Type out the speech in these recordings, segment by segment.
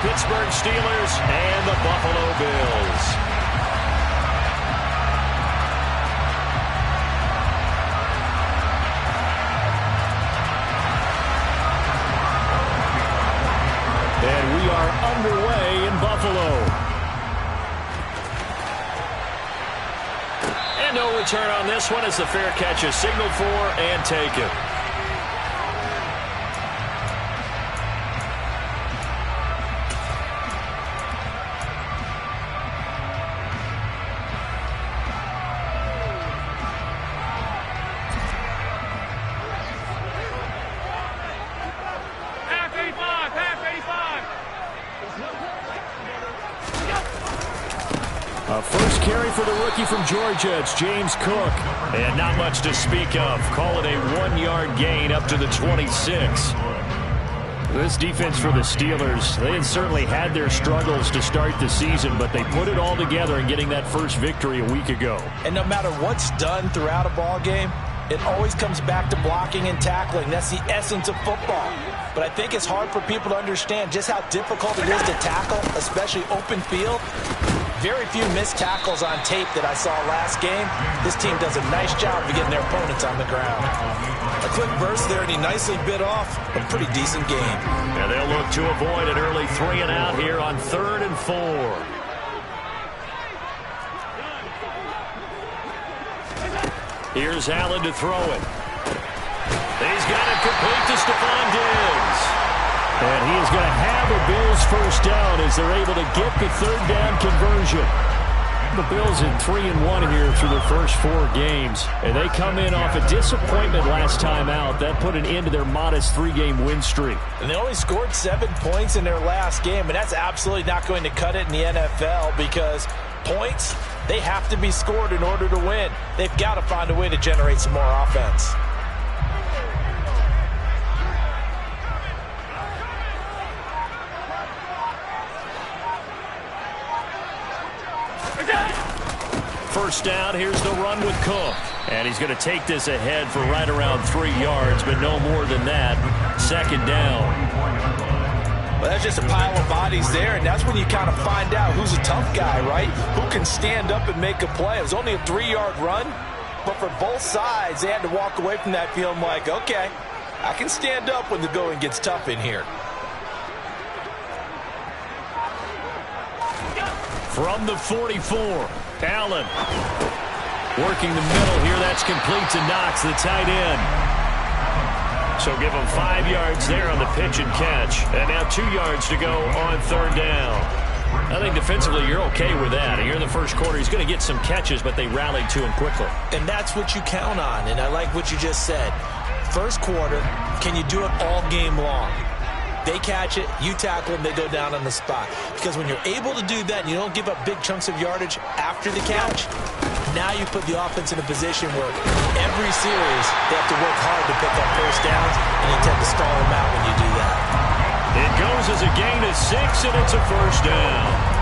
Pittsburgh Steelers and the Buffalo Bills. And we are underway in Buffalo. And no return on this one as the fair catch is signaled for and taken. A first carry for the rookie from Georgia. It's James Cook. And not much to speak of. Call it a 1-yard gain up to the 26. This defense for the Steelers, they had certainly had their struggles to start the season, but they put it all together in getting that first victory a week ago. And no matter what's done throughout a ball game, it always comes back to blocking and tackling. That's the essence of football. But I think it's hard for people to understand just how difficult it is to tackle, especially open field. Very few missed tackles on tape that I saw last game. This team does a nice job of getting their opponents on the ground. A quick burst there, and he nicely bit off a pretty decent game. And they'll look to avoid an early 3 and out here on 3rd and 4. Here's Allen to throw it. He's got it complete to Stephon Diggs. And he is going to have a Bills first down as they're able to get the 3rd down conversion. The Bills in 3-1 here through their first 4 games. And they come in off a disappointment last time out. That put an end to their modest 3-game win streak. And they only scored 7 points in their last game. And that's absolutely not going to cut it in the NFL because points, they have to be scored in order to win. They've got to find a way to generate some more offense. First down, here's the run with Cook. And he's going to take this ahead for right around 3 yards, but no more than that. 2nd down. Well, that's just a pile of bodies there, and that's when you kind of find out who's a tough guy, right? Who can stand up and make a play. It was only a 3-yard run, but for both sides, they had to walk away from that feeling like, okay, I can stand up when the going gets tough in here. From the 44, Allen working the middle here. That's complete to Knox, the tight end. So give him 5 yards there on the pitch and catch. And now 2 yards to go on 3rd down. I think defensively you're okay with that. Here in the first quarter, he's going to get some catches, but they rallied to him quickly. And that's what you count on, and I like what you just said. First quarter, can you do it all game long? They catch it, you tackle them, they go down on the spot. Because when you're able to do that and you don't give up big chunks of yardage after the catch, now you put the offense in a position where every series they have to work hard to pick up first downs, and you tend to stall them out when you do that. It goes as a gain of 6, and it's a first down.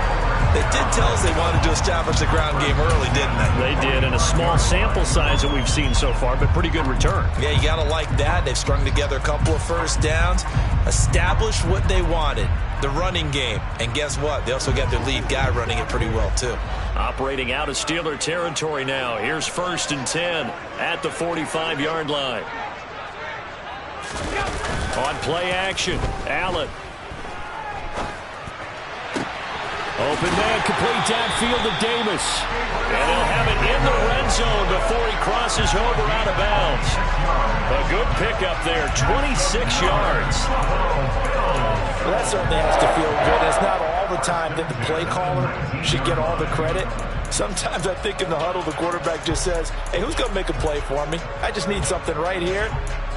They did tell us they wanted to establish the ground game early, didn't they? They did, and a small sample size that we've seen so far, but pretty good return. Yeah, you got to like that. They've strung together a couple of first downs, established what they wanted, the running game. And guess what? They also got their lead guy running it pretty well, too. Operating out of Steeler territory now. Here's 1st and 10 at the 45-yard line. On play action, Allen. Open man, complete downfield to Davis. And he'll have it in the red zone before he crosses over out of bounds. A good pickup there, 26 yards. Well, that certainly has to feel good. It's not all the time that the play caller should get all the credit. Sometimes I think in the huddle, the quarterback just says, hey, who's going to make a play for me? I just need something right here.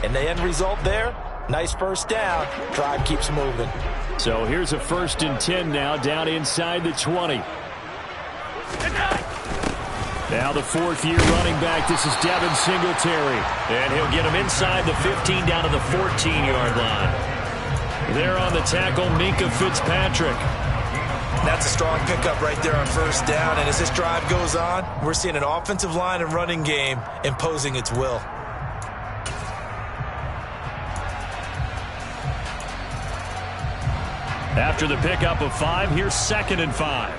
And the end result there, nice first down. Drive keeps moving. So here's a 1st and 10 now, down inside the 20. Now the 4th-year running back, this is Devin Singletary. And he'll get him inside the 15 down to the 14-yard line. There on the tackle, Minkah Fitzpatrick. That's a strong pickup right there on first down. And as this drive goes on, we're seeing an offensive line and running game imposing its will. After the pickup of 5, here's 2nd and 5.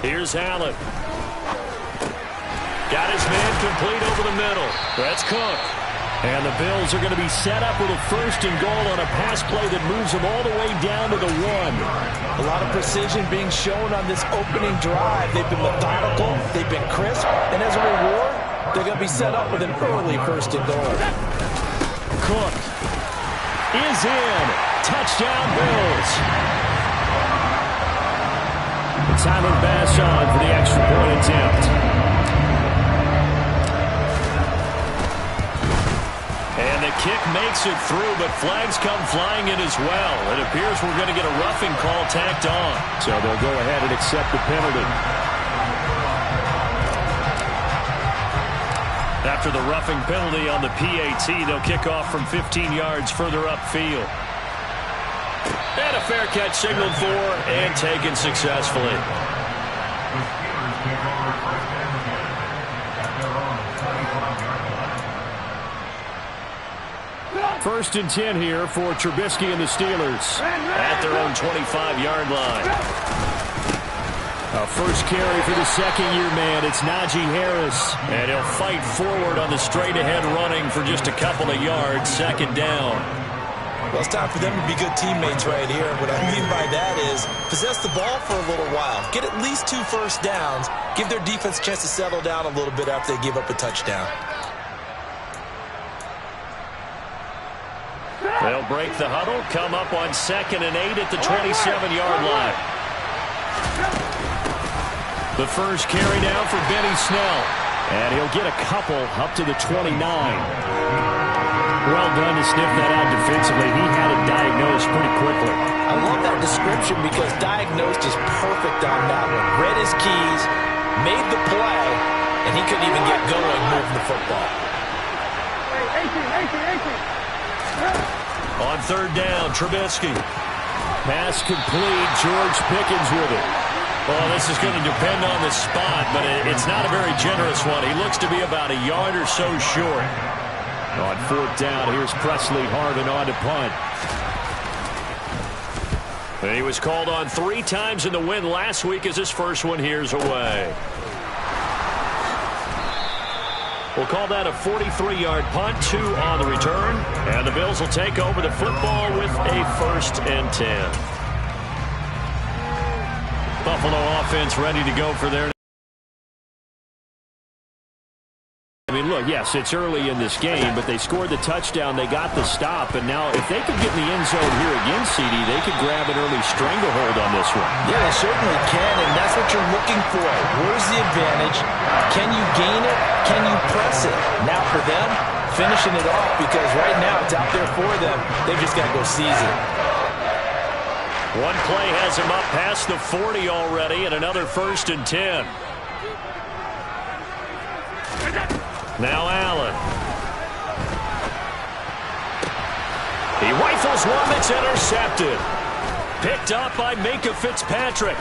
Here's Allen. Got his man complete over the middle. That's Cook. And the Bills are going to be set up with a 1st and goal on a pass play that moves them all the way down to the 1. A lot of precision being shown on this opening drive. They've been methodical, they've been crisp, and as a reward, they're going to be set up with an early 1st and goal. Cook is in. Touchdown, Bills. Tyler Bass on for the extra point attempt. And the kick makes it through, but flags come flying in as well. It appears we're going to get a roughing call tacked on. So they'll go ahead and accept the penalty. After the roughing penalty on the PAT, they'll kick off from 15 yards further upfield. And a fair catch signaled for and taken successfully. First and 10 here for Trubisky and the Steelers at their own 25-yard line. A first carry for the second-year man. It's Najee Harris. And he'll fight forward on the straight-ahead running for just a couple of yards. 2nd down. Well, it's time for them to be good teammates right here. What I mean by that is possess the ball for a little while. Get at least 2 first downs. Give their defense a chance to settle down a little bit after they give up a touchdown. They'll break the huddle, come up on 2nd and 8 at the 27-yard line. The first carry now for Benny Snell. And he'll get a couple up to the 29. Well done to sniff that out defensively. He had it diagnosed pretty quickly. I love that description because diagnosed is perfect on that one. Read his keys, made the play, and he couldn't even get going moving the football. On 3rd down, Trubisky. Pass complete. George Pickens with it. Well, this is going to depend on the spot, but it's not a very generous one. He looks to be about a yard or so short. On 4th down, here's Presley Harvin on to punt. And he was called on 3 times in the win last week as his first one here's away. We'll call that a 43-yard punt, 2 on the return. And the Bills will take over the football with a 1st and 10. Buffalo offense ready to go for their... I mean, look, yes, it's early in this game, but they scored the touchdown, they got the stop, and now if they could get in the end zone here again, CD, they could grab an early stranglehold on this one. Yeah, they certainly can, and that's what you're looking for. Where's the advantage? Can you gain it? Can you press it? Now for them, finishing it off, because right now it's out there for them. They've just got to go seize it. One play has him up past the 40 already, and another 1st and 10. Now Allen. He rifles one that's intercepted. Picked up by Minkah Fitzpatrick.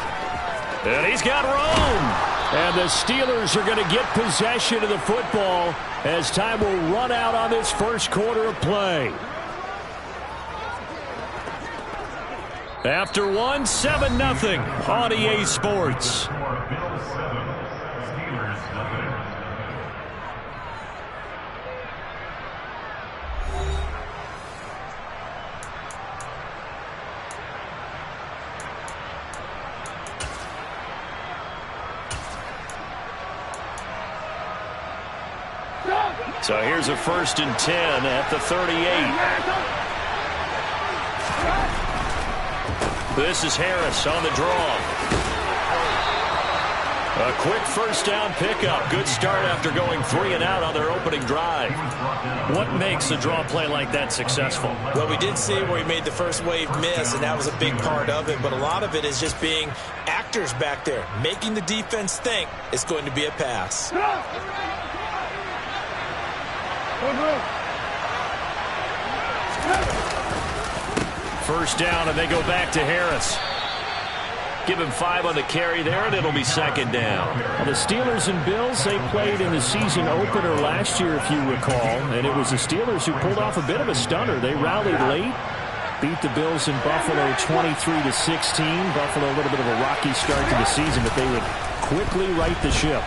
And he's got room. And the Steelers are going to get possession of the football as time will run out on this first quarter of play. After 1, 7-0 on EA Sports. So here's a 1st and 10 at the 38. This is Harris on the draw. A quick 1st down pickup. Good start after going 3 and out on their opening drive. What makes a draw play like that successful? Well, we did see where he made the first wave miss, and that was a big part of it. But a lot of it is just being actors back there, making the defense think it's going to be a pass. First down, and they go back to Harris. Give him 5 on the carry there, and it'll be second down. Well, the Steelers and Bills, they played in the season opener last year, if you recall, and it was the Steelers who pulled off a bit of a stunner. They rallied late, beat the Bills in Buffalo 23-16. Buffalo a little bit of a rocky start to the season, but they would quickly right the ship.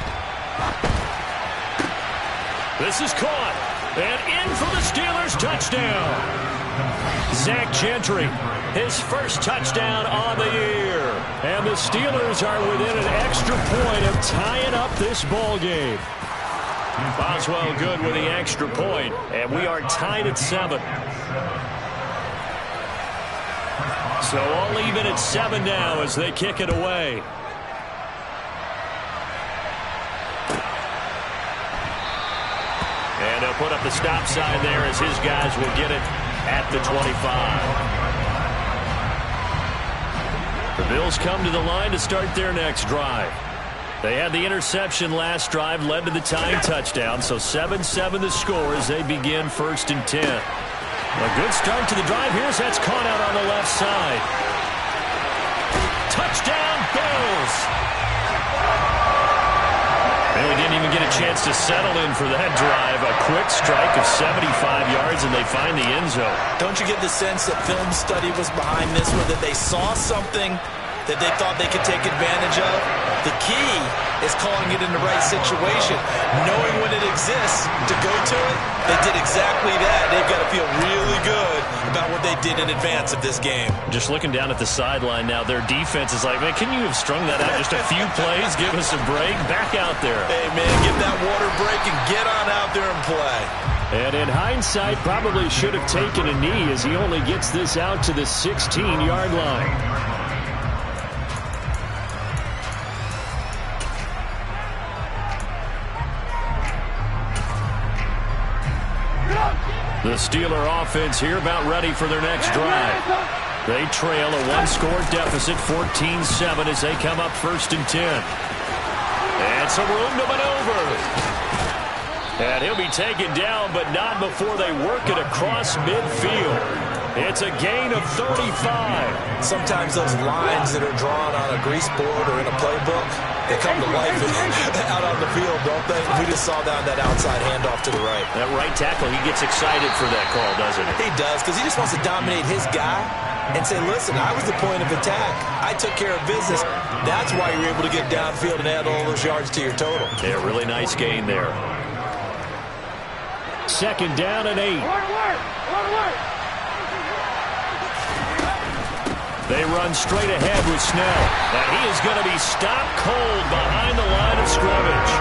This is caught, and in for the Steelers, touchdown. Zach Gentry, his first touchdown on the year. And the Steelers are within an extra point of tying up this ball game. Boswell good with the extra point, and we are tied at 7. So all even at 7 now as they kick it away. And they'll put up the stop sign there as his guys will get it at the 25. The Bills come to the line to start their next drive. They had the interception last drive, led to the tying touchdown, so 7-7 the score as they begin 1st and 10. A good start to the drive. Here's that's caught out on the left side. Touchdown, Bills! Really didn't even get a chance to settle in for that drive. A quick strike of 75 yards, and they find the end zone. Don't you get the sense that film study was behind this one, that they saw something that they thought they could take advantage of? The key is calling it in the right situation, knowing when it exists to go to it. They did exactly that. They've got to feel really good about what they did in advance of this game. Just looking down at the sideline now, their defense is like, man, can you have strung that out just a few plays? Give us a break. Back out there. Hey, man, get that water break and get on out there and play. And in hindsight, probably should have taken a knee as he only gets this out to the 16-yard line. The Steeler offense here about ready for their next drive. They trail a one-score deficit, 14-7, as they come up 1st and 10. And some room to maneuver. And he'll be taken down, but not before they work it across midfield. It's a gain of 35. Sometimes those lines that are drawn on a grease board or in a playbook, they come to life out on the field, don't they? We just saw that outside handoff to the right. That right tackle, he gets excited for that call, doesn't he? He does, because he just wants to dominate his guy and say, listen, I was the point of attack. I took care of business. That's why you're able to get downfield and add all those yards to your total. Yeah, really nice gain there. 2nd down and 8. They run straight ahead with Snell. And he is going to be stopped cold behind the line of scrimmage.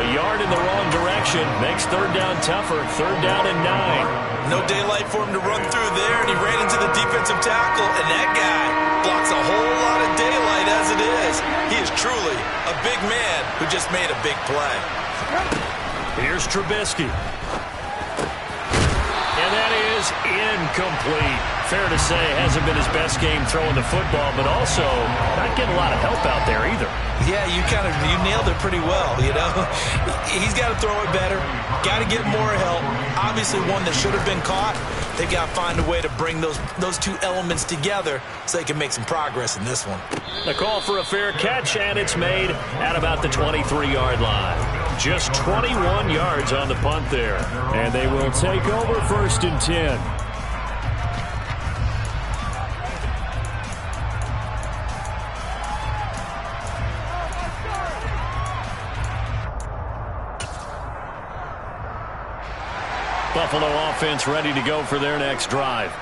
A yard in the wrong direction makes 3rd down tougher. 3rd down and 9. No daylight for him to run through there, and he ran into the defensive tackle, and that guy blocks a whole lot of daylight as it is. He is truly a big man who just made a big play. Here's Trubisky. And that is incomplete. Fair to say, hasn't been his best game throwing the football, but also not getting a lot of help out there either. Yeah, you nailed it pretty well, you know. He's got to throw it better. Got to get more help. Obviously one that should have been caught. They've got to find a way to bring those two elements together so they can make some progress in this one. A call for a fair catch, and it's made at about the 23-yard line. Just 21 yards on the punt there. And they will take over 1st and 10. Buffalo offense ready to go for their next drive.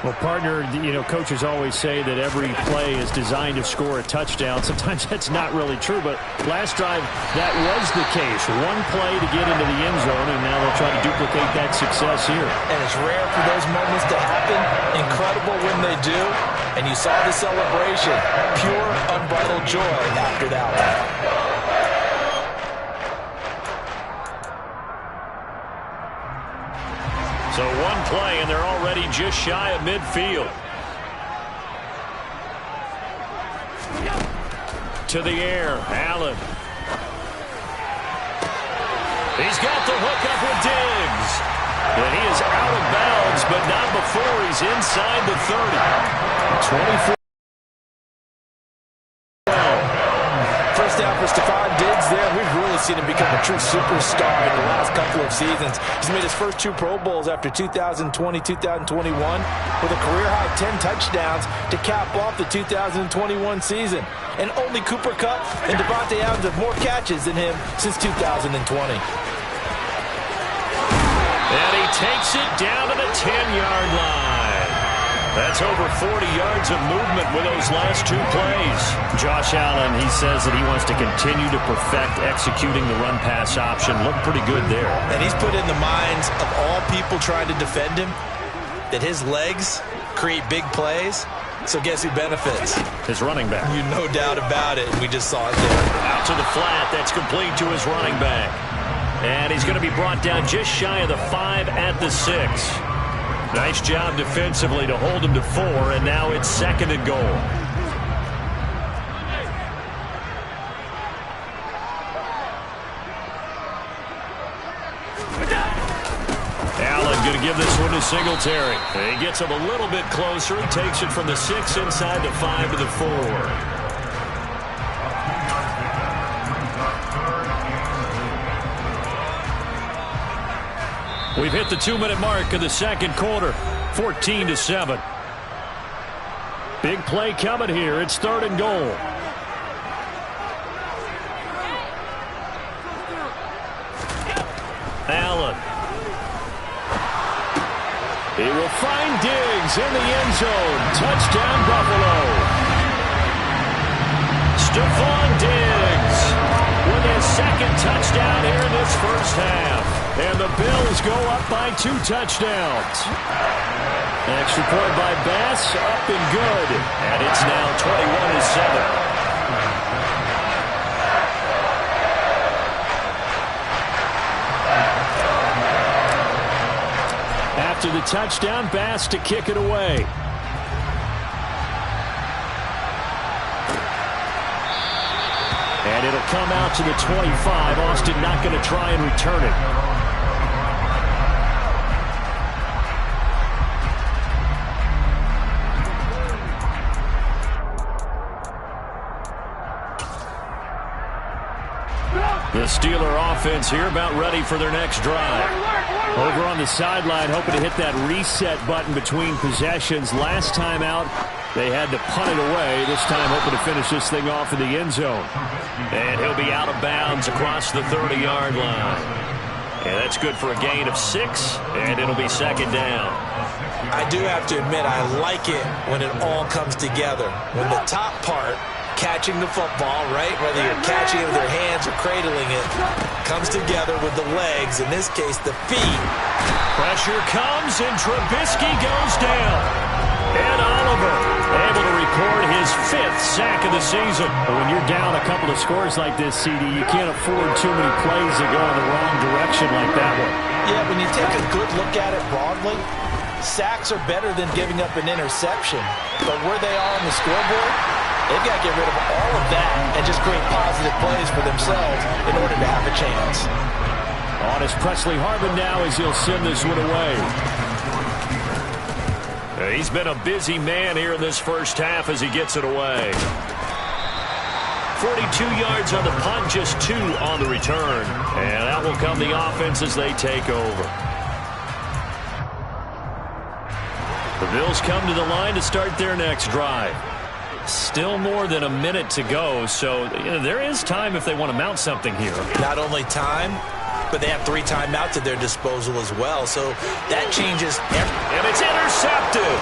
Well, partner, coaches always say that every play is designed to score a touchdown. Sometimes that's not really true, but last drive, that was the case. One play to get into the end zone, and now they'll try to duplicate that success here. And it's rare for those moments to happen. Incredible when they do. And you saw the celebration. Pure, unbridled joy after that one. So one play, and they're already just shy of midfield. To the air, Allen. He's got the hook up with Diggs. And he is out of bounds, but not before he's inside the 30. 24. seen him become a true superstar in the last couple of seasons. He's made his first 2 Pro Bowls after 2020-2021 with a career-high 10 touchdowns to cap off the 2021 season. And only Cooper Kupp and Davante Adams have more catches than him since 2020. And he takes it down to the 10-yard line. That's over 40 yards of movement with those last 2 plays. Josh Allen, he says that he wants to continue to perfect executing the run-pass option. Looked pretty good there. And he's put in the minds of all people trying to defend him that his legs create big plays. So guess who benefits? His running back. You no doubt about it. We just saw it there. Out to the flat. That's complete to his running back. And he's going to be brought down just shy of the 5 at the 6. Nice job defensively to hold him to 4, and now it's 2nd and goal. Allen going to give this one to Singletary. He gets him a little bit closer. He takes it from the 6 inside the 5 to the 4. We've hit the 2-minute mark of the 2nd quarter, 14-7. Big play coming here. It's 3rd and goal. Allen. He will find Diggs in the end zone. Touchdown, Buffalo. Stephon Diggs with his 2nd touchdown here in this first half. And the Bills go up by 2 touchdowns. Extra point by Bass, up and good. And it's now 21-7. After the touchdown, Bass to kick it away. And it'll come out to the 25. Austin not going to try and return it. The Steeler offense here about ready for their next drive. Over on the sideline, hoping to hit that reset button between possessions. Last time out, they had to punt it away. This time, hoping to finish this thing off in the end zone. And he'll be out of bounds across the 30-yard line. And that's good for a gain of 6, and it'll be 2nd down. I do have to admit, I like it when it all comes together. When the top part, catching the football, right, whether you're catching it with your hands or cradling it, comes together with the legs, in this case, the feet. Pressure comes, and Trubisky goes down. And Oliver able to record his 5th sack of the season. When you're down a couple of scores like this, CD, you can't afford too many plays that go in the wrong direction like that one. Yeah, when you take a good look at it broadly, sacks are better than giving up an interception. But where they are on the scoreboard, they've got to get rid of all of that and just create positive plays for themselves in order to have a chance. On is Presley Harvin now as he'll send this one away. He's been a busy man here in this first half as he gets it away. 42 yards on the punt, just 2 on the return. And that will come the offense as they take over. The Bills come to the line to start their next drive. Still more than a minute to go, so there is time if they want to mount something here. Not only time, but they have 3 timeouts at their disposal as well, so that changes everything. And it's intercepted.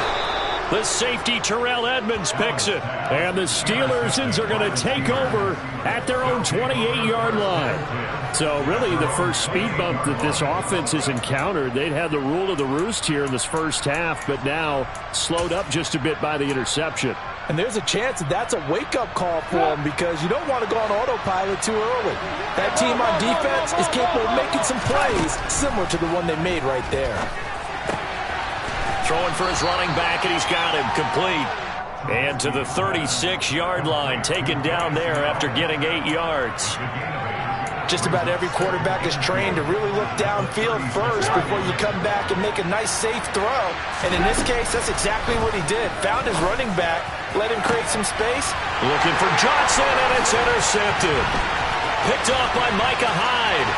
The safety, Terrell Edmonds, picks it. And the Steelers are going to take over at their own 28-yard line. So really the first speed bump that this offense has encountered, they'd had the rule of the roost here in this first half, but now slowed up just a bit by the interception. And there's a chance that that's a wake-up call for them because you don't want to go on autopilot too early. That team on defense is capable of making some plays similar to the one they made right there. Throwing for his running back, and he's got him complete. And to the 36-yard line, taken down there after getting 8 yards. Just about every quarterback is trained to really look downfield first before you come back and make a nice, safe throw. And in this case, that's exactly what he did. Found his running back, let him create some space. Looking for Johnson, and it's intercepted. Picked off by Micah Hyde.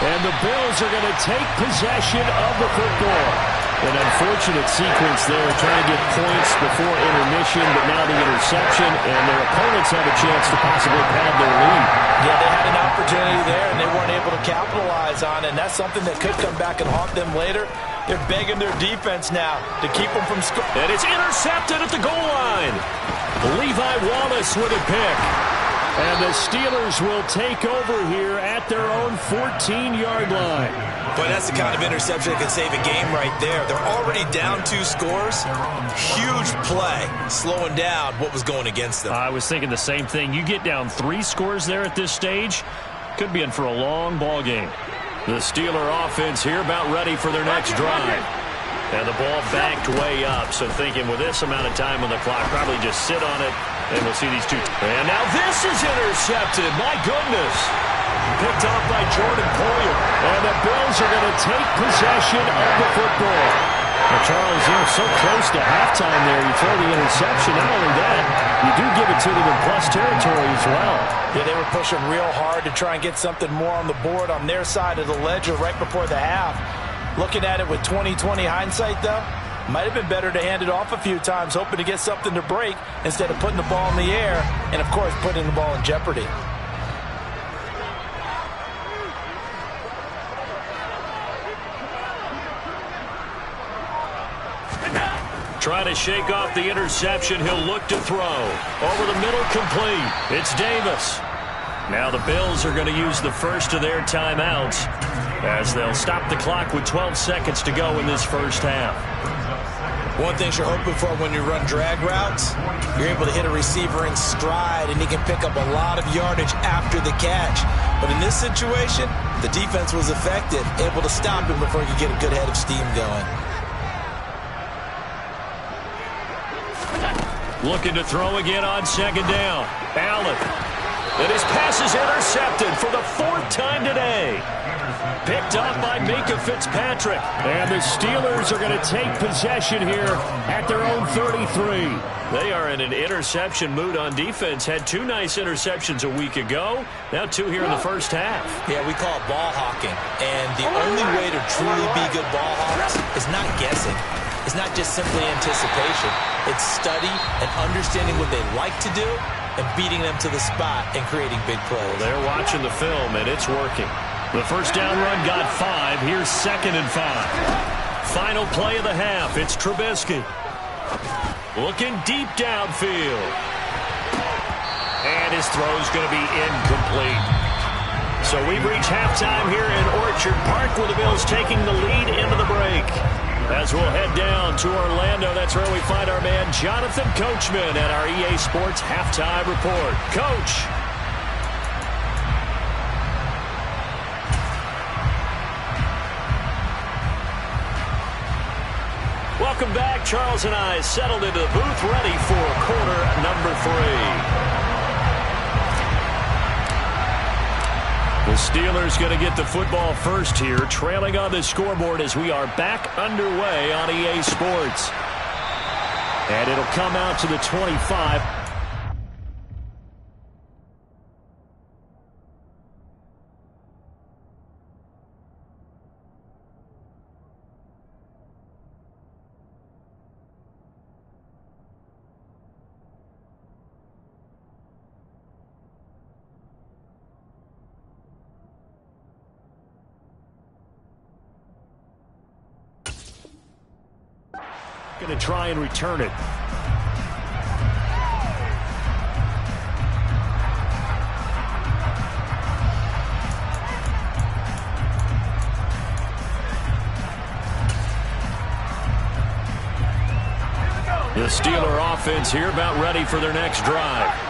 And the Bills are going to take possession of the football. An unfortunate sequence there, trying to get points before intermission, but now the interception, and their opponents have a chance to possibly pad their lead. Yeah, they had an opportunity there, and they weren't able to capitalize on it, and that's something that could come back and haunt them later. They're begging their defense now to keep them from scoring. And it's intercepted at the goal line. Levi Wallace with a pick. And the Steelers will take over here at their own 14-yard line. But that's the kind of interception that can save a game right there. They're already down 2 scores. Huge play, slowing down what was going against them. I was thinking the same thing. You get down 3 scores there at this stage, could be in for a long ball game. The Steeler offense here about ready for their next drive. And the ball backed way up, so thinking with this amount of time on the clock, probably just sit on it, and we'll see these two. And now this is intercepted. My goodness. Picked off by Jordan Poyer. And the Bills are going to take possession of the football. Well, Charles, you're so close to halftime there. You throw the interception. Not only that, you do give it to them in plus territory as well. Yeah, they were pushing real hard to try and get something more on the board on their side of the ledger right before the half. Looking at it with 20/20 hindsight, though, might have been better to hand it off a few times, hoping to get something to break instead of putting the ball in the air and, of course, putting the ball in jeopardy. Trying to shake off the interception. He'll look to throw. Over the middle, complete. It's Davis. Now the Bills are going to use the first of their timeouts as they'll stop the clock with 12 seconds to go in this first half. One thing you're hoping for when you run drag routes, you're able to hit a receiver in stride, and he can pick up a lot of yardage after the catch. But in this situation, the defense was effective, able to stop him before he could get a good head of steam going. Looking to throw again on second down. Allen. And his pass is intercepted for the 4th time today. Picked off by Minkah Fitzpatrick. And the Steelers are going to take possession here at their own 33. They are in an interception mood on defense. Had 2 nice interceptions a week ago. Now 2 here in the first half. Yeah, we call it ball hawking. And the only way to truly be good ball hawks is not guessing. It's not just simply anticipation. It's study and understanding what they like to do and beating them to the spot and creating big plays. Well, they're watching the film, and it's working. The first down run got 5. Here's 2nd and 5. Final play of the half. It's Trubisky. Looking deep downfield. And his throw's going to be incomplete. So we've reached halftime here in Orchard Park with the Bills taking the lead into the break. As we'll head down to Orlando, that's where we find our man Jonathan Coachman at our EA Sports Halftime Report. Coach. Welcome back. Charles and I settled into the booth, ready for quarter number 3. The Steelers going to get the football first here, trailing on the scoreboard as we are back underway on EA Sports. And it'll come out to the 25. Going to try and return it. The Steeler offense here about ready for their next drive.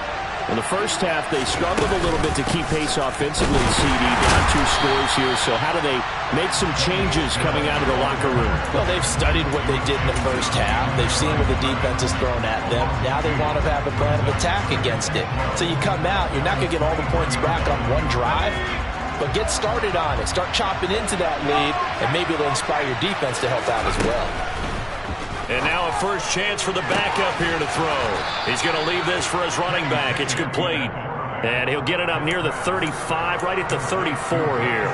In the first half, they struggled a little bit to keep pace offensively, CD, down 2 scores here. So how do they make some changes coming out of the locker room? Well, they've studied what they did in the first half. They've seen what the defense has thrown at them. Now they want to have a plan of attack against it. So you come out, you're not going to get all the points back on one drive, but get started on it. Start chopping into that lead, and maybe it'll inspire your defense to help out as well. And now a first chance for the backup here to throw. He's going to leave this for his running back. It's complete. And he'll get it up near the 35, right at the 34 here.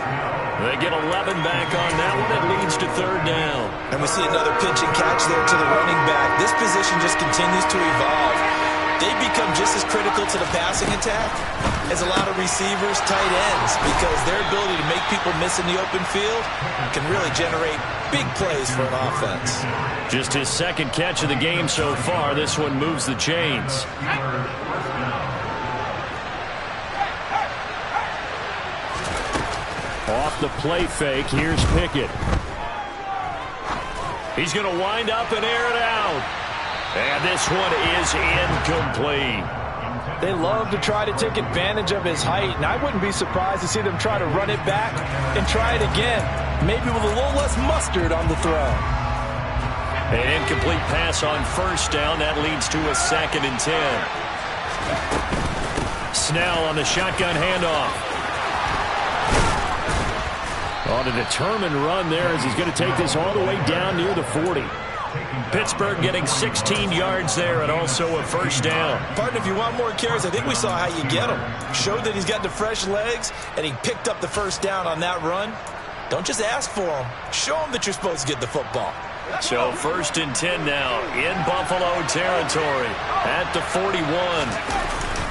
They get 11 back on that one. It leads to third down. And we see another pitch and catch there to the running back. This position just continues to evolve. They become just as critical to the passing attack as a lot of receivers, tight ends, because their ability to make people miss in the open field can really generate big plays for an offense. Just his second catch of the game so far. This one moves the chains. Off the play fake, here's Pickett. He's going to wind up and air it out. And this one is incomplete. They love to try to take advantage of his height, and I wouldn't be surprised to see them try to run it back and try it again, maybe with a little less mustard on the throw. An incomplete pass on first down. That leads to a 2nd and 10. Snell on the shotgun handoff. On a determined run there as he's going to take this all the way down near the 40. Pittsburgh getting 16 yards there and also a first down. Partner, if you want more carries, I think we saw how you get him. Showed that he's got the fresh legs, and he picked up the first down on that run. Don't just ask for him. Show him that you're supposed to get the football. So 1st and 10 now in Buffalo territory at the 41.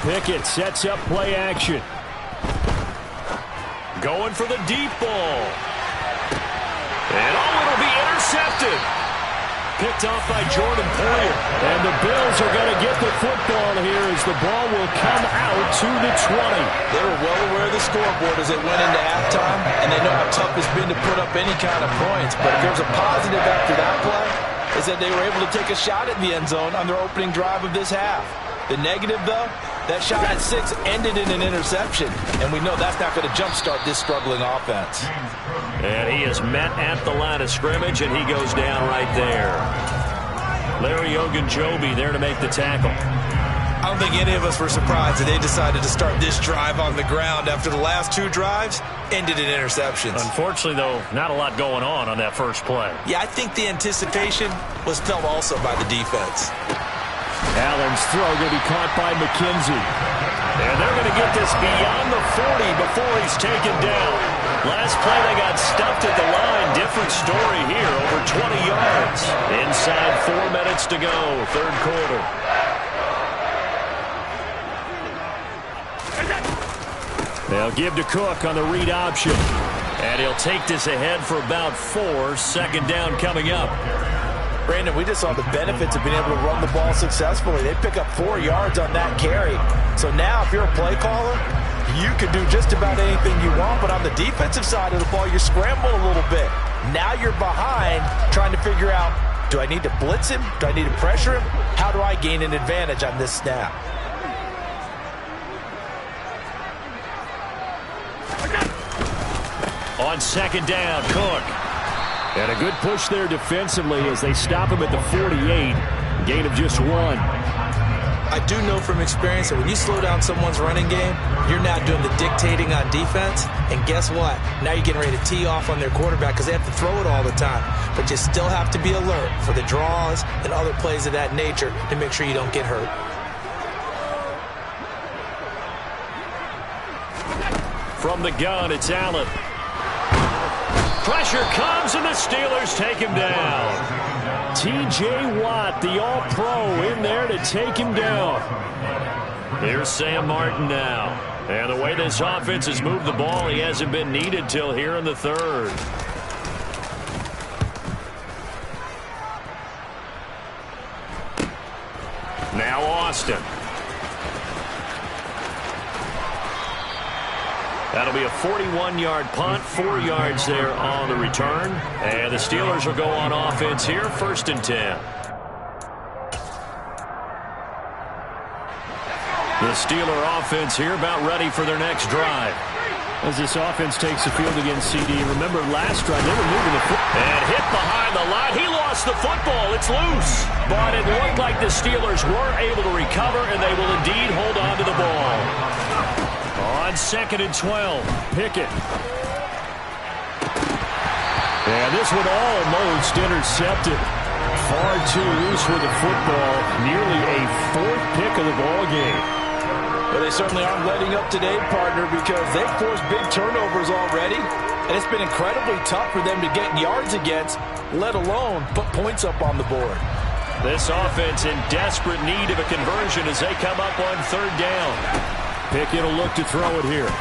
Pickett sets up play action. Going for the deep ball. And it'll be intercepted. Picked off by Jordan Poyer. And the Bills are going to get the football here as the ball will come out to the 20. They were well aware of the scoreboard as they went into halftime, and they know how tough it's been to put up any kind of points. But if there's a positive after that play, is that they were able to take a shot at the end zone on their opening drive of this half. The negative, though, that shot at 6 ended in an interception, and we know that's not going to jumpstart this struggling offense. And he is met at the line of scrimmage, and he goes down right there. Larry Ogunjobi there to make the tackle. I don't think any of us were surprised that they decided to start this drive on the ground after the last 2 drives ended in interceptions. Unfortunately, though, not a lot going on that first play. Yeah, I think the anticipation was felt also by the defense. Allen's throw going to be caught by McKenzie. And they're going to get this beyond the 40 before he's taken down. Last play they got stuffed at the line. Different story here, over 20 yards. Inside 4 minutes to go, third quarter. They'll give to Cook on the read option. And he'll take this ahead for about 4. Second down coming up. Brandon, we just saw the benefits of being able to run the ball successfully. They pick up 4 yards on that carry. So now if you're a play caller, you can do just about anything you want. But on the defensive side of the ball, you scramble a little bit. Now you're behind trying to figure out, do I need to blitz him? Do I need to pressure him? How do I gain an advantage on this snap? On second down, Cook. And a good push there defensively as they stop him at the 48. Gain of just 1. I do know from experience that when you slow down someone's running game, you're not doing the dictating on defense. And guess what? Now you're getting ready to tee off on their quarterback because they have to throw it all the time. But you still have to be alert for the draws and other plays of that nature to make sure you don't get hurt. From the gun, it's Allen. Pressure comes, and the Steelers take him down. T.J. Watt, the All-Pro, in there to take him down. Here's Sam Martin now. And the way this offense has moved the ball, he hasn't been needed till here in the third. Now Austin. That'll be a 41-yard punt, 4 yards there on the return. And the Steelers will go on offense here, 1st and 10. The Steeler offense here about ready for their next drive. As this offense takes the field against CD, remember last drive they were moving the football. And hit behind the line. He lost the football. It's loose. But it looked like the Steelers were able to recover, and they will indeed hold on to the ball. On 2nd and 12, Pickett. And this one almost intercepted. Far too loose with the football. Nearly a 4th pick of the ball game. Well, they certainly aren't letting up today, partner, because they've forced big turnovers already, and it's been incredibly tough for them to get yards against, let alone put points up on the board. This offense in desperate need of a conversion as they come up on third down. Pickett will look to throw it here.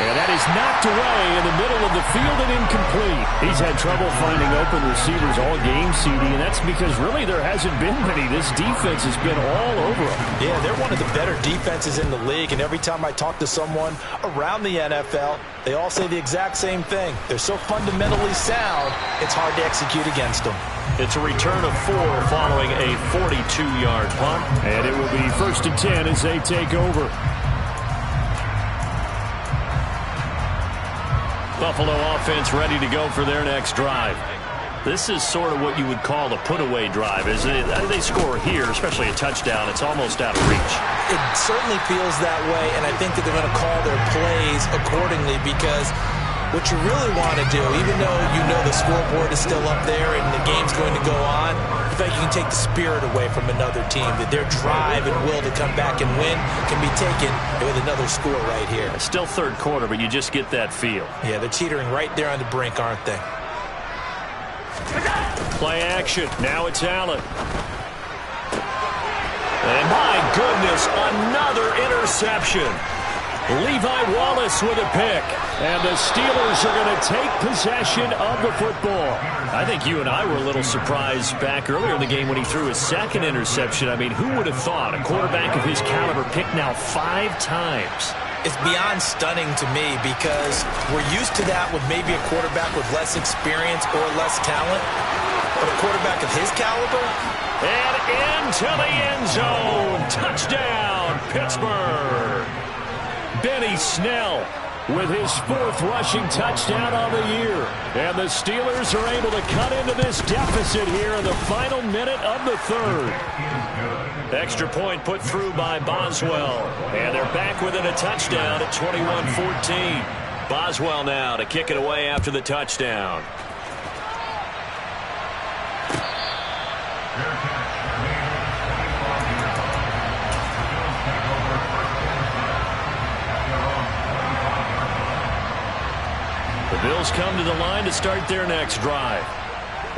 And that is knocked away in the middle of the field and incomplete. He's had trouble finding open receivers all game, CD, and that's because really there hasn't been many. This defense has been all over them. Yeah, they're one of the better defenses in the league, and every time I talk to someone around the NFL, they all say the exact same thing. They're so fundamentally sound, it's hard to execute against them. It's a return of 4 following a 42-yard punt. And it will be 1st and 10 as they take over. Buffalo offense ready to go for their next drive. This is sort of what you would call a put-away drive. As they score here, especially a touchdown, it's almost out of reach. It certainly feels that way, and I think that they're going to call their plays accordingly because what you really want to do, even though you know the scoreboard is still up there and the game's going to go on, I feel like you can take the spirit away from another team, that their drive and will to come back and win can be taken with another score right here. Still third quarter, but you just get that feel. Yeah, they're teetering right there on the brink, aren't they? Play action. Now it's Allen. And my goodness, another interception. Levi Wallace with a pick. And the Steelers are going to take possession of the football. I think you and I were a little surprised back earlier in the game when he threw his second interception. I mean, who would have thought a quarterback of his caliber picked now 5 times? It's beyond stunning to me because we're used to that with maybe a quarterback with less experience or less talent. But a quarterback of his caliber? And into the end zone. Touchdown, Pittsburgh. Benny Snell with his 4th rushing touchdown on the year. And the Steelers are able to cut into this deficit here in the final minute of the 3rd. Extra point put through by Boswell. And they're back within a touchdown at 21-14. Boswell now to kick it away after the touchdown. The Bills come to the line to start their next drive.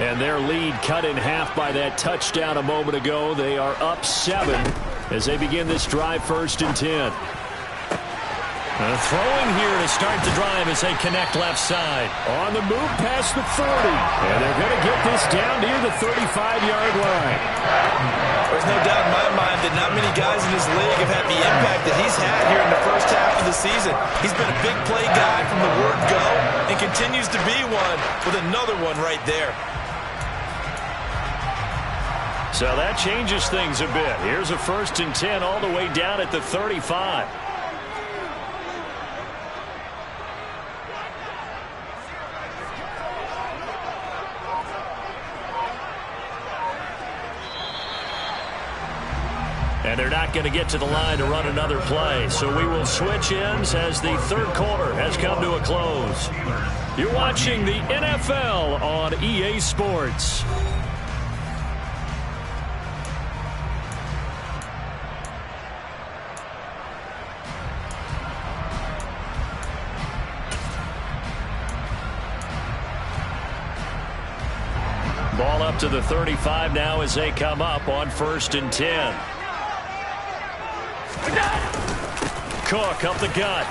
And their lead cut in half by that touchdown a moment ago. They are up 7 as they begin this drive 1st and 10. Throwing here to start the drive as they connect left side. On the move past the 40. And they're going to get this down near the 35-yard line. There's no doubt in my mind that not many guys in this league have had the impact that he's had here in the first half of the season. He's been a big play guy from the word go and continues to be one with another one right there. So that changes things a bit. Here's a 1st and 10 all the way down at the 35. And they're not going to get to the line to run another play. So we will switch ends as the 3rd quarter has come to a close. You're watching the NFL on EA Sports. Ball up to the 35 now as they come up on 1st and 10. Cook up the gut.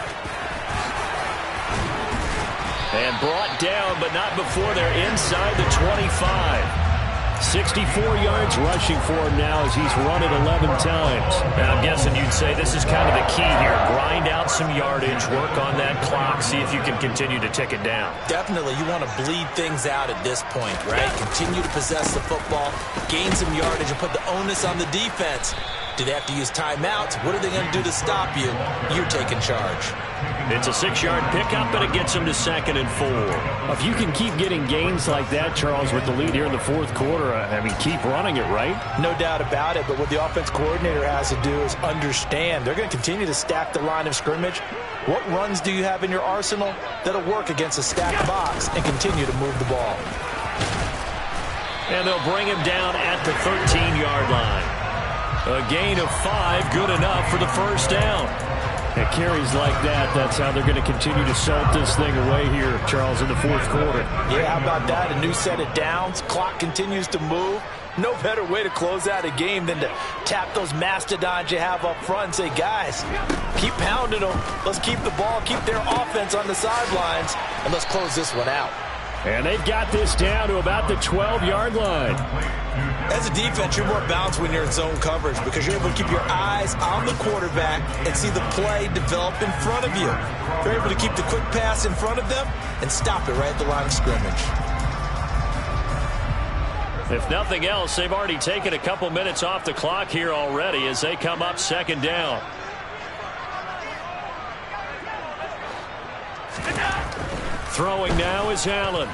And brought down, but not before they're inside the 25. 64 yards rushing for him now as he's run it 11 times. Now I'm guessing you'd say this is kind of the key here. Grind out some yardage, work on that clock, see if you can continue to tick it down. Definitely, you want to bleed things out at this point, right? Continue to possess the football, gain some yardage, and put the onus on the defense. Do they have to use timeouts? What are they going to do to stop you? You're taking charge. It's a 6-yard pickup, but it gets them to 2nd and 4. If you can keep getting gains like that, Charles, with the lead here in the 4th quarter, I mean, keep running it, right? No doubt about it, but what the offense coordinator has to do is understand they're going to continue to stack the line of scrimmage. What runs do you have in your arsenal that'll work against a stacked box and continue to move the ball? And they'll bring him down at the 13-yard line. A gain of 5, good enough for the first down. And carries like that, that's how they're going to continue to salt this thing away here, Charles, in the fourth quarter. Yeah, how about that? A new set of downs. Clock continues to move. No better way to close out a game than to tap those mastodons you have up front and say, guys, keep pounding them. Let's keep the ball, keep their offense on the sidelines, and let's close this one out. And they've got this down to about the 12-yard line. As a defense, you're more balanced when you're in zone coverage because you're able to keep your eyes on the quarterback and see the play develop in front of you. You're able to keep the quick pass in front of them and stop it right at the line of scrimmage. If nothing else, they've already taken a couple minutes off the clock here already as they come up second down. Throwing now is Allen.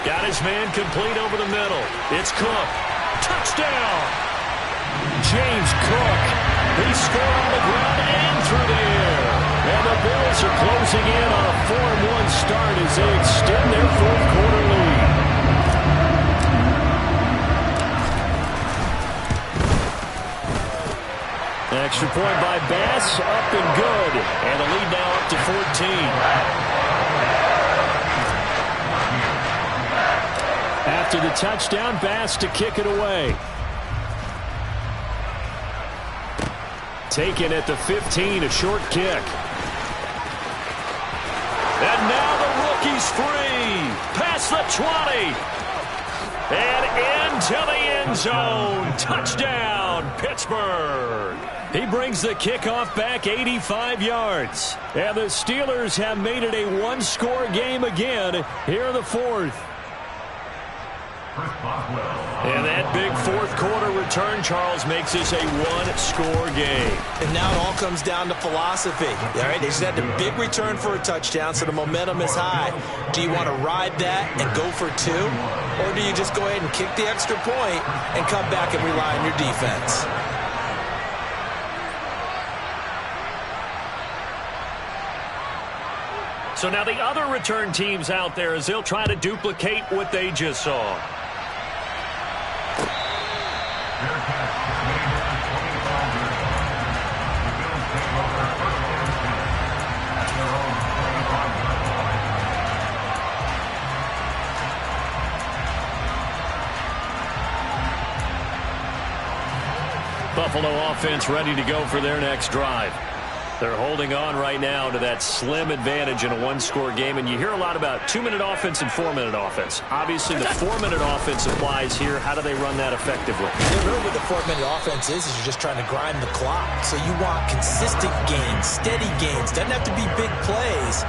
Got his man complete over the middle. It's Cook. Touchdown! James Cook. He scored on the ground and through the air. And the Bills are closing in on a 4-1 start as they extend their fourth quarter lead. Extra point by Bass, up and good. And the lead now up to 14. After the touchdown, Bass to kick it away. Taken at the 15, a short kick. And now the rookie's free. Past the 20. And into the end zone. Touchdown, Pittsburgh. He brings the kickoff back 85 yards. And the Steelers have made it a one-score game again here in the fourth. And that big fourth quarter return, Charles, makes this a one-score game. And now it all comes down to philosophy. All right, they just had a big return for a touchdown, so the momentum is high. Do you want to ride that and go for 2? Or do you just go ahead and kick the extra point and come back and rely on your defense? So now the other return teams out there as they'll try to duplicate what they just saw. Buffalo offense ready to go for their next drive. They're holding on right now to that slim advantage in a one-score game, and you hear a lot about 2-minute offense and 4-minute offense. Obviously, the 4-minute offense applies here. How do they run that effectively? Yeah, really what the 4-minute offense is you're just trying to grind the clock. So you want consistent gains, steady gains. Doesn't have to be big plays,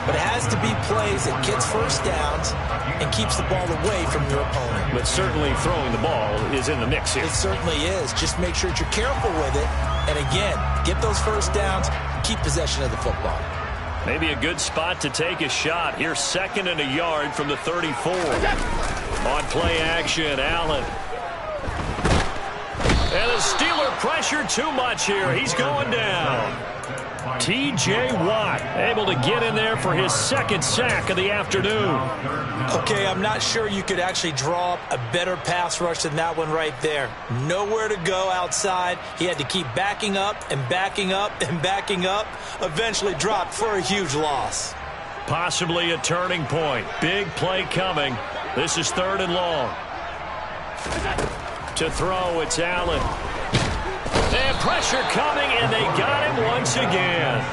but it has to be plays that gets first downs and keeps the ball away from your opponent. But certainly throwing the ball is in the mix here. It certainly is. Just make sure that you're careful with it. And again, get those first downs, keep possession of the football. Maybe a good spot to take a shot. Here, 2nd and a yard from the 34. On play action, Allen. And the Steeler pressure too much here. He's going down. T.J. Watt able to get in there for his 2nd sack of the afternoon. Okay, I'm not sure you could actually draw up a better pass rush than that one right there. Nowhere to go outside. He had to keep backing up and backing up and backing up. Eventually dropped for a huge loss. Possibly a turning point. Big play coming. This is 3rd and long. To throw, it's Allen. And pressure coming, and they got him once again.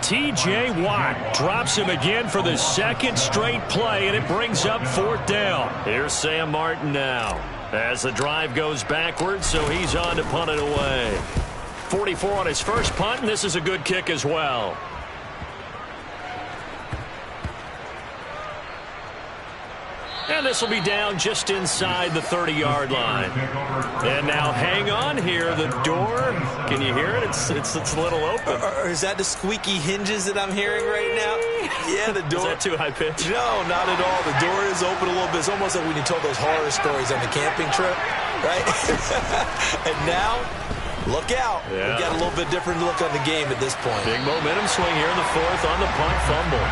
T.J. Watt drops him again for the 2nd straight play, and it brings up 4th down. Here's Sam Martin now as the drive goes backwards, so he's on to punt it away. 44 on his first punt, and this is a good kick as well. And this will be down just inside the 30-yard line. And now hang on here. The door, can you hear it? It's a little open. Or is that the squeaky hinges that I'm hearing right now? Yeah, the door. Is that too high pitch? No, not at all. The door is open a little bit. It's almost like when you told those horror stories on the camping trip, right? And now, look out. Yeah. We've got a little bit different look on the game at this point. Big momentum swing here in the 4th on the punt fumble.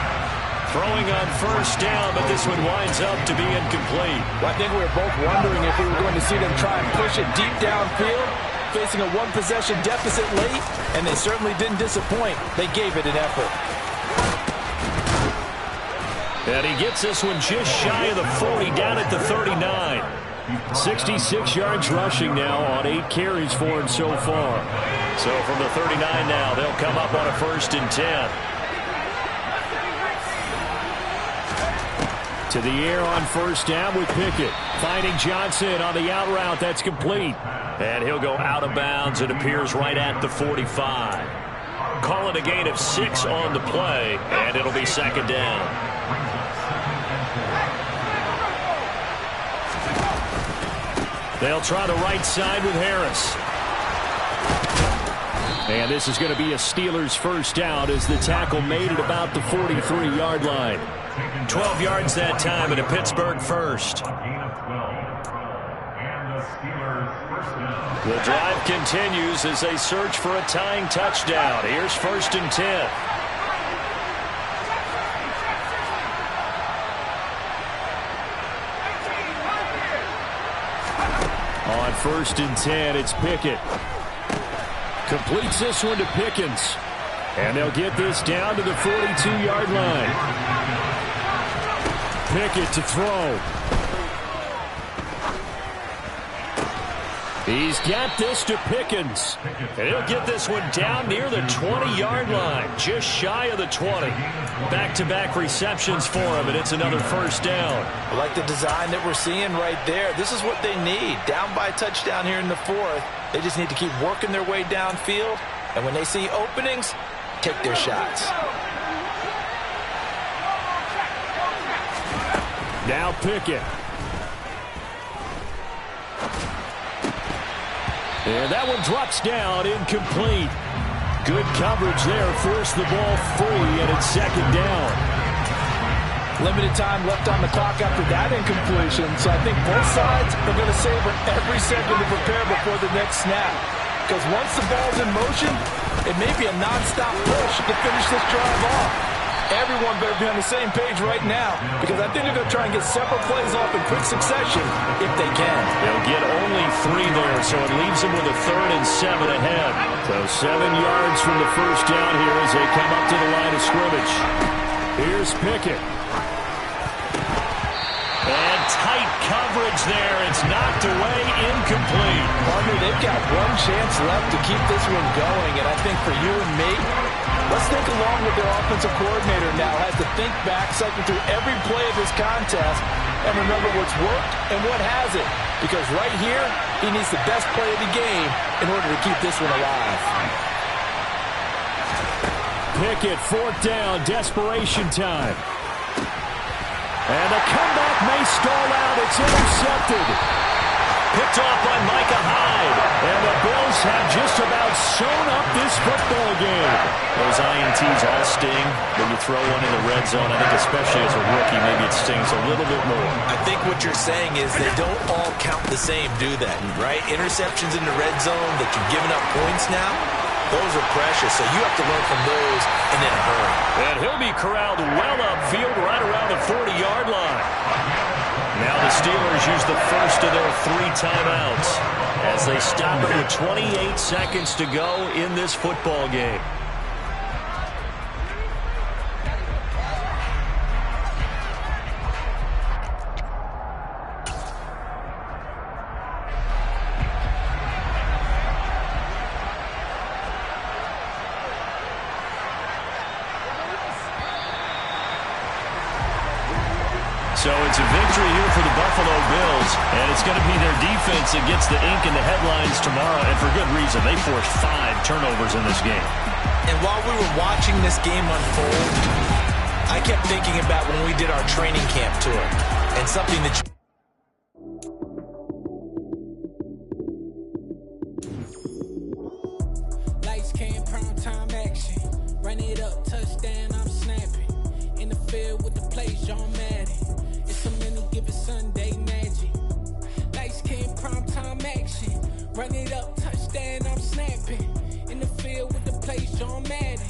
Throwing on first down, but this one winds up to be incomplete. Well, I think we were both wondering if we were going to see them try and push it deep downfield, facing a one-possession deficit late, and they certainly didn't disappoint. They gave it an effort. And he gets this one just shy of the 40, down at the 39. 66 yards rushing now on 8 carries for him so far. So from the 39 now, they'll come up on a 1st and 10. To the air on 1st down with Pickett. Finding Johnson on the out route. That's complete. And he'll go out of bounds. It appears right at the 45. Call it a gain of 6 on the play, and it'll be 2nd down. They'll try the right side with Harris. And this is going to be a Steelers 1st down as the tackle made at about the 43-yard line. 12 yards that time and a Pittsburgh 1st. The drive continues as they search for a tying touchdown. Here's 1st and 10. On 1st and 10, it's Pickett. Completes this one to Pickens. And they'll get this down to the 42-yard line. Pickett to throw. He's got this to Pickens. And he'll get this one down near the 20-yard line, just shy of the 20. Back-to-back receptions for him, and it's another 1st down. I like the design that we're seeing right there. This is what they need. Down by a touchdown here in the 4th. They just need to keep working their way downfield. And when they see openings, take their shots. Now Pickett. And that one drops down, incomplete. Good coverage there, forced the ball free, and it's 2nd down. Limited time left on the clock after that incompletion, so I think both sides are going to savor every second to prepare before the next snap. Because once the ball's in motion, it may be a non-stop push to finish this drive off. Everyone better be on the same page right now, because I think they're going to try and get several plays off in quick succession if they can. They'll get only 3 there, so it leaves them with a 3rd and 7 ahead. So 7 yards from the 1st down here as they come up to the line of scrimmage. Here's Pickett. And tight coverage there. It's knocked away, incomplete. Partner, they've got one chance left to keep this one going, and I think for you and me, let's think along with their offensive coordinator now has to think back, cycle through every play of this contest, and remember what's worked and what hasn't. Because right here, he needs the best play of the game in order to keep this one alive. Pickett, 4th down, desperation time. And the comeback may stall out. It's intercepted. Picked off by Micah Hyde. And the Bills have just about sewn up this football game. Those INTs all sting when you throw one in the red zone. I think especially as a rookie, maybe it stings a little bit more. I think what you're saying is they don't all count the same, do they? Right? Interceptions in the red zone that you've given up points now, those are precious. So you have to learn from those and in a hurry. And he'll be corralled well upfield right around the 40-yard line. Now the Steelers use the first of their 3 timeouts as they stop it with 28 seconds to go in this football game. So it's a victory here for the Buffalo Bills, and it's going to be their defense that gets the ink in the headlines tomorrow, and for good reason. They forced 5 turnovers in this game. And while we were watching this game unfold, I kept thinking about when we did our training camp tour, and something that Lights, cam, prime time action. Run it up, touchdown, I'm snapping. In the field with the plays, John Madden. It's a many given Sunday magic. Lights, cam, prime time action. Run it up, touchdown, I'm snapping. In the field with the plays, John Madden.